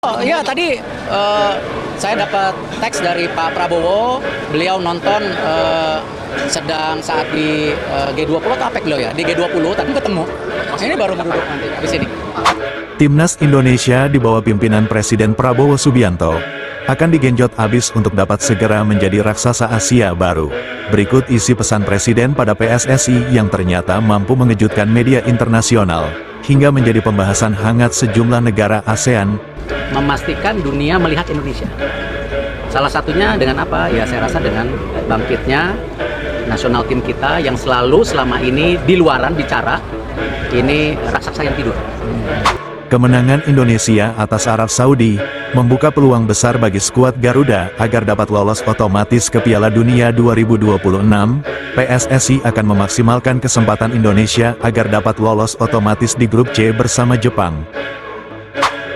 Oh iya tadi saya dapat teks dari Pak Prabowo, beliau nonton sedang saat di G20 atau APEC beliau ya, di G20 tadi ketemu. Ini baru mau duduk nanti di sini. Timnas Indonesia di bawah pimpinan Presiden Prabowo Subianto akan digenjot habis untuk dapat segera menjadi raksasa Asia baru. Berikut isi pesan Presiden pada PSSI yang ternyata mampu mengejutkan media internasional, hingga menjadi pembahasan hangat sejumlah negara ASEAN. Memastikan dunia melihat Indonesia. Salah satunya dengan apa? Ya saya rasa dengan bangkitnya nasional tim kita yang selalu selama ini di luaran bicara, ini raksasa yang tidur. Kemenangan Indonesia atas Arab Saudi membuka peluang besar bagi skuad Garuda agar dapat lolos otomatis ke Piala Dunia 2026. PSSI akan memaksimalkan kesempatan Indonesia agar dapat lolos otomatis di grup C bersama Jepang.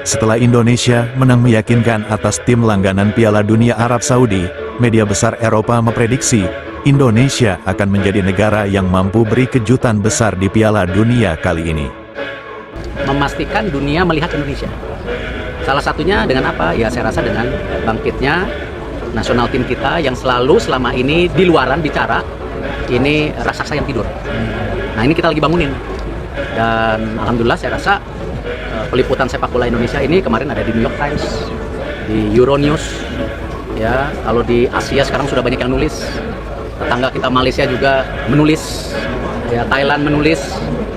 Setelah Indonesia menang meyakinkan atas tim langganan Piala Dunia Arab Saudi, media besar Eropa memprediksi Indonesia akan menjadi negara yang mampu beri kejutan besar di Piala Dunia kali ini. Memastikan dunia melihat Indonesia. Salah satunya dengan apa? Ya saya rasa dengan bangkitnya nasional tim kita yang selalu selama ini di luaran bicara, ini raksasa yang tidur. Nah ini kita lagi bangunin. Dan alhamdulillah saya rasa peliputan sepak bola Indonesia ini kemarin ada di New York Times, di Euronews, ya. Kalau di Asia sekarang sudah banyak yang nulis. Tetangga kita Malaysia juga menulis, ya Thailand menulis.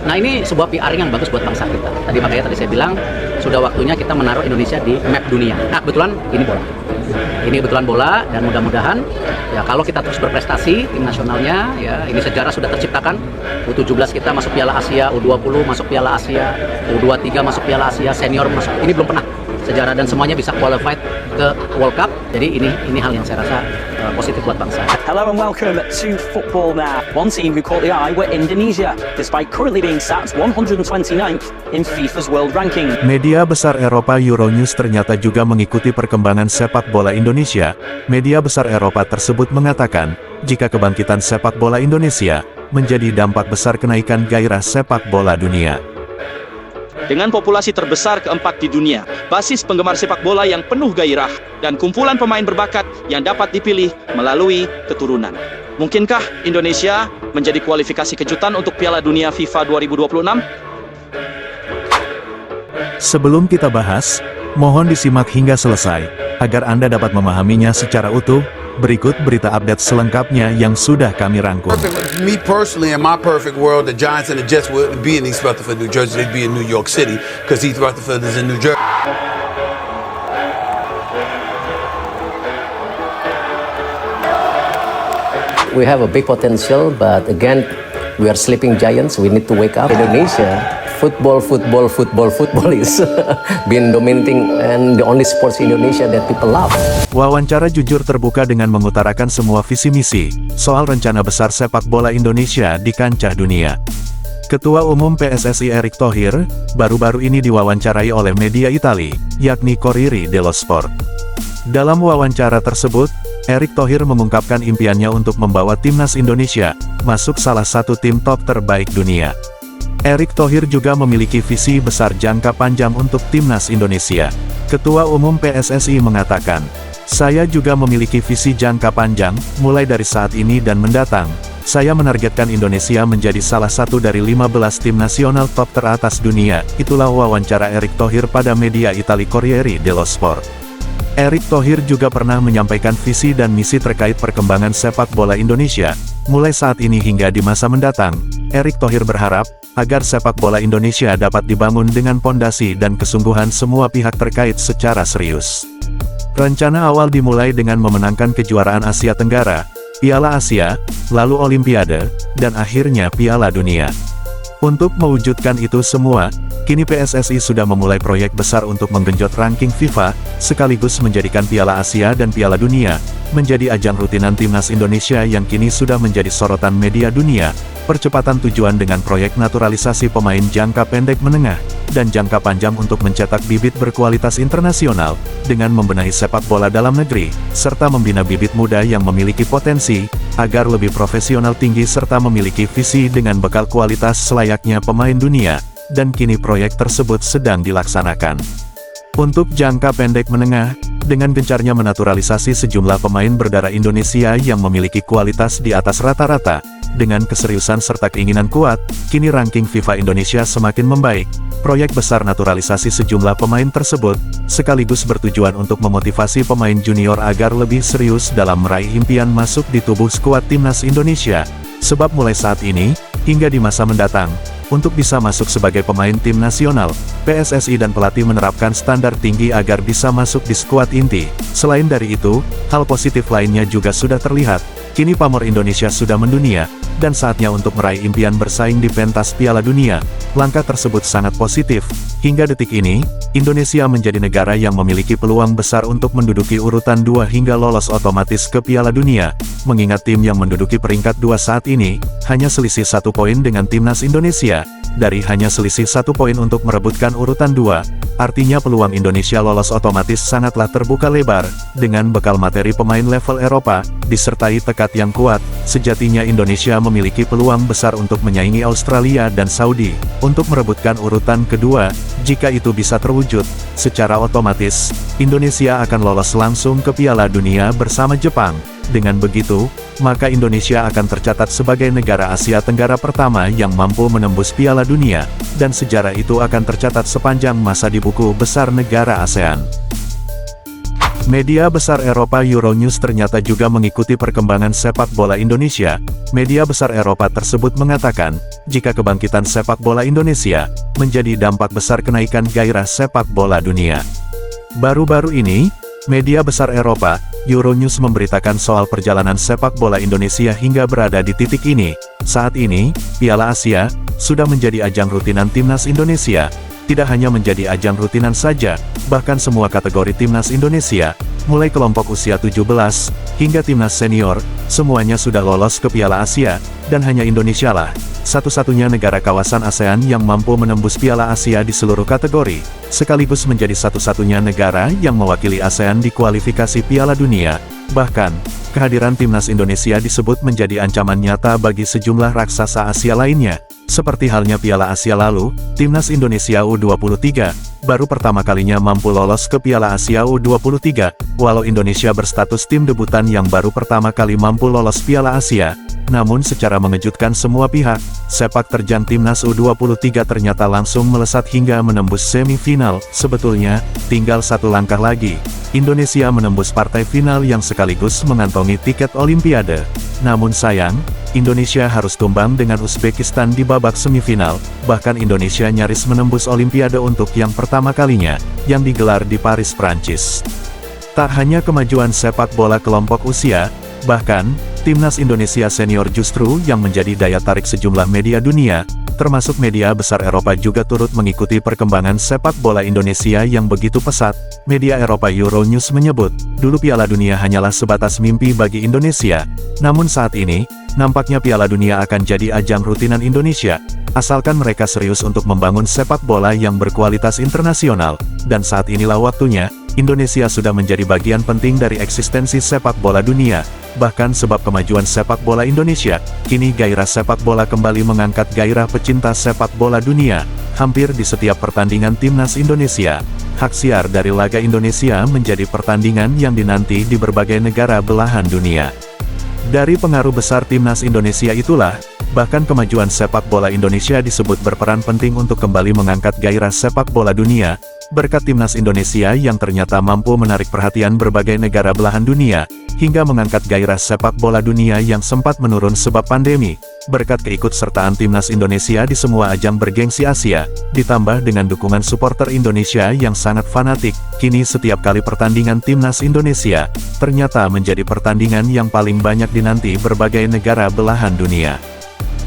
Nah ini sebuah PR yang bagus buat bangsa kita. Makanya tadi saya bilang sudah waktunya kita menaruh Indonesia di map dunia. Nah kebetulan ini bola. Ini kebetulan bola dan mudah-mudahan ya kalau kita terus berprestasi tim nasionalnya ya ini sejarah sudah terciptakan. U17 kita masuk Piala Asia, U20 masuk Piala Asia, U23 masuk Piala Asia, senior masuk. Ini belum pernah sejarah dan semuanya bisa qualified ke World Cup. Jadi ini hal yang saya rasa positif buat bangsa. Hello and welcome to Football Now. One team who caught the eye were Indonesia, despite currently being sat 129th in FIFA's world ranking. Media besar Eropa Euronews ternyata juga mengikuti perkembangan sepak bola Indonesia. Media besar Eropa tersebut mengatakan, jika kebangkitan sepak bola Indonesia menjadi dampak besar kenaikan gairah sepak bola dunia. Dengan populasi terbesar keempat di dunia, basis penggemar sepak bola yang penuh gairah, dan kumpulan pemain berbakat yang dapat dipilih melalui keturunan. Mungkinkah Indonesia menjadi kualifikasi kejutan untuk Piala Dunia FIFA 2026? Sebelum kita bahas, mohon disimak hingga selesai, agar Anda dapat memahaminya secara utuh. Berikut berita update selengkapnya yang sudah kami rangkum. Me personally, in my perfect world, the Giants and the Jets wouldn't be in East Rutherford, New Jersey. They'd be in New York City, because East Rutherford is in New Jersey. We have a big potential, but again, we are sleeping giants. We need to wake up. Indonesia, football is been dominating and the only sports in Indonesia that people love. Wawancara jujur terbuka dengan mengutarakan semua visi misi soal rencana besar sepak bola Indonesia di kancah dunia. Ketua Umum PSSI Erick Thohir baru-baru ini diwawancarai oleh media Italia, yakni Corriere dello Sport. Dalam wawancara tersebut, Erick Thohir mengungkapkan impiannya untuk membawa timnas Indonesia masuk salah satu tim top terbaik dunia. Erick Thohir juga memiliki visi besar jangka panjang untuk timnas Indonesia. Ketua Umum PSSI mengatakan, "Saya juga memiliki visi jangka panjang, mulai dari saat ini dan mendatang. Saya menargetkan Indonesia menjadi salah satu dari 15 tim nasional top teratas dunia." Itulah wawancara Erick Thohir pada media Italia Corriere dello Sport. Erick Thohir juga pernah menyampaikan visi dan misi terkait perkembangan sepak bola Indonesia, mulai saat ini hingga di masa mendatang. Erick Thohir berharap agar sepak bola Indonesia dapat dibangun dengan pondasi dan kesungguhan semua pihak terkait secara serius. Rencana awal dimulai dengan memenangkan kejuaraan Asia Tenggara, Piala Asia, lalu Olimpiade, dan akhirnya Piala Dunia. Untuk mewujudkan itu semua, kini PSSI sudah memulai proyek besar untuk menggenjot ranking FIFA, sekaligus menjadikan Piala Asia dan Piala Dunia menjadi ajang rutinan timnas Indonesia yang kini sudah menjadi sorotan media dunia. Percepatan tujuan dengan proyek naturalisasi pemain jangka pendek menengah, dan jangka panjang untuk mencetak bibit berkualitas internasional, dengan membenahi sepak bola dalam negeri, serta membina bibit muda yang memiliki potensi, agar lebih profesional tinggi serta memiliki visi dengan bekal kualitas selayaknya pemain dunia, dan kini proyek tersebut sedang dilaksanakan. Untuk jangka pendek menengah, dengan gencarnya menaturalisasi sejumlah pemain berdarah Indonesia yang memiliki kualitas di atas rata-rata, dengan keseriusan serta keinginan kuat, kini ranking FIFA Indonesia semakin membaik. Proyek besar naturalisasi sejumlah pemain tersebut, sekaligus bertujuan untuk memotivasi pemain junior agar lebih serius dalam meraih impian masuk di tubuh skuad timnas Indonesia. Sebab mulai saat ini, hingga di masa mendatang, untuk bisa masuk sebagai pemain tim nasional, PSSI dan pelatih menerapkan standar tinggi agar bisa masuk di skuad inti. Selain dari itu, hal positif lainnya juga sudah terlihat. Kini pamor Indonesia sudah mendunia, dan saatnya untuk meraih impian bersaing di pentas Piala Dunia. Langkah tersebut sangat positif. Hingga detik ini, Indonesia menjadi negara yang memiliki peluang besar untuk menduduki urutan 2 hingga lolos otomatis ke Piala Dunia. Mengingat tim yang menduduki peringkat 2 saat ini, hanya selisih 1 poin dengan timnas Indonesia. Dari hanya selisih 1 poin untuk merebutkan urutan 2, artinya peluang Indonesia lolos otomatis sangatlah terbuka lebar. Dengan bekal materi pemain level Eropa, disertai tekad yang kuat, sejatinya Indonesia memiliki peluang besar untuk menyaingi Australia dan Saudi, untuk merebutkan urutan kedua. Jika itu bisa terwujud, secara otomatis, Indonesia akan lolos langsung ke Piala Dunia bersama Jepang. Dengan begitu, maka Indonesia akan tercatat sebagai negara Asia Tenggara pertama yang mampu menembus Piala Dunia, dan sejarah itu akan tercatat sepanjang masa di buku besar negara ASEAN. Media besar Eropa Euronews ternyata juga mengikuti perkembangan sepak bola Indonesia. Media besar Eropa tersebut mengatakan, jika kebangkitan sepak bola Indonesia menjadi dampak besar kenaikan gairah sepak bola dunia. Baru-baru ini, media besar Eropa, Euronews memberitakan soal perjalanan sepak bola Indonesia hingga berada di titik ini. Saat ini, Piala Asia sudah menjadi ajang rutinan timnas Indonesia. Tidak hanya menjadi ajang rutinan saja, bahkan semua kategori timnas Indonesia, mulai kelompok usia 17, hingga timnas senior, semuanya sudah lolos ke Piala Asia, dan hanya Indonesia lah satu-satunya negara kawasan ASEAN yang mampu menembus Piala Asia di seluruh kategori, sekaligus menjadi satu-satunya negara yang mewakili ASEAN di kualifikasi Piala Dunia. Bahkan, kehadiran timnas Indonesia disebut menjadi ancaman nyata bagi sejumlah raksasa Asia lainnya. Seperti halnya Piala Asia lalu, timnas Indonesia U23 baru pertama kalinya mampu lolos ke Piala Asia U23, walau Indonesia berstatus tim debutan yang baru pertama kali mampu lolos Piala Asia. Namun secara mengejutkan semua pihak, sepak terjang timnas U23 ternyata langsung melesat hingga menembus semifinal. Sebetulnya, tinggal satu langkah lagi, Indonesia menembus partai final yang sekaligus mengantongi tiket Olimpiade. Namun sayang, Indonesia harus tumbang dengan Uzbekistan di babak semifinal. Bahkan Indonesia nyaris menembus Olimpiade untuk yang pertama kalinya, yang digelar di Paris, Prancis. Tak hanya kemajuan sepak bola kelompok usia, bahkan, timnas Indonesia senior justru yang menjadi daya tarik sejumlah media dunia, termasuk media besar Eropa juga turut mengikuti perkembangan sepak bola Indonesia yang begitu pesat. Media Eropa Euronews menyebut, dulu Piala Dunia hanyalah sebatas mimpi bagi Indonesia. Namun saat ini, nampaknya Piala Dunia akan jadi ajang rutinan Indonesia, asalkan mereka serius untuk membangun sepak bola yang berkualitas internasional. Dan saat inilah waktunya, Indonesia sudah menjadi bagian penting dari eksistensi sepak bola dunia. Bahkan sebab kemajuan sepak bola Indonesia, kini gairah sepak bola kembali mengangkat gairah pecinta sepak bola dunia. Hampir di setiap pertandingan timnas Indonesia, hak siar dari laga Indonesia menjadi pertandingan yang dinanti di berbagai negara belahan dunia. Dari pengaruh besar timnas Indonesia itulah, bahkan kemajuan sepak bola Indonesia disebut berperan penting untuk kembali mengangkat gairah sepak bola dunia. Berkat timnas Indonesia yang ternyata mampu menarik perhatian berbagai negara belahan dunia, hingga mengangkat gairah sepak bola dunia yang sempat menurun sebab pandemi. Berkat keikutsertaan timnas Indonesia di semua ajang bergengsi Asia, ditambah dengan dukungan supporter Indonesia yang sangat fanatik, kini setiap kali pertandingan timnas Indonesia, ternyata menjadi pertandingan yang paling banyak dinanti berbagai negara belahan dunia.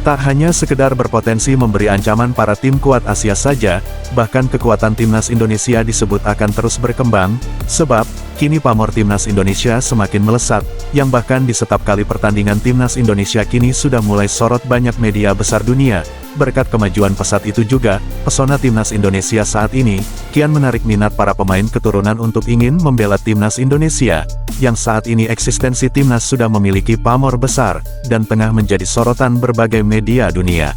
Tak hanya sekedar berpotensi memberi ancaman para tim kuat Asia saja, bahkan kekuatan timnas Indonesia disebut akan terus berkembang, sebab, kini pamor timnas Indonesia semakin melesat, yang bahkan di setiap kali pertandingan timnas Indonesia kini sudah mulai sorot banyak media besar dunia. Berkat kemajuan pesat itu juga, pesona timnas Indonesia saat ini, kian menarik minat para pemain keturunan untuk ingin membela timnas Indonesia, yang saat ini eksistensi timnas sudah memiliki pamor besar, dan tengah menjadi sorotan berbagai media dunia.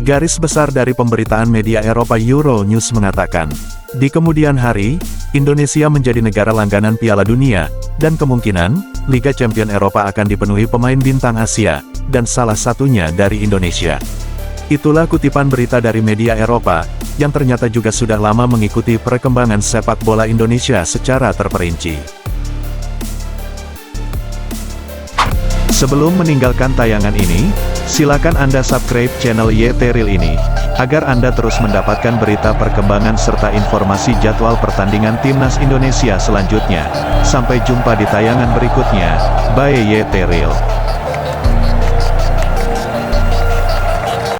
Garis besar dari pemberitaan media Eropa Euronews mengatakan, di kemudian hari, Indonesia menjadi negara langganan Piala Dunia, dan kemungkinan, Liga Champion Eropa akan dipenuhi pemain bintang Asia, dan salah satunya dari Indonesia. Itulah kutipan berita dari media Eropa, yang ternyata juga sudah lama mengikuti perkembangan sepak bola Indonesia secara terperinci. Sebelum meninggalkan tayangan ini, silakan Anda subscribe channel YT Real ini, agar Anda terus mendapatkan berita perkembangan serta informasi jadwal pertandingan Timnas Indonesia selanjutnya. Sampai jumpa di tayangan berikutnya, by YT Real.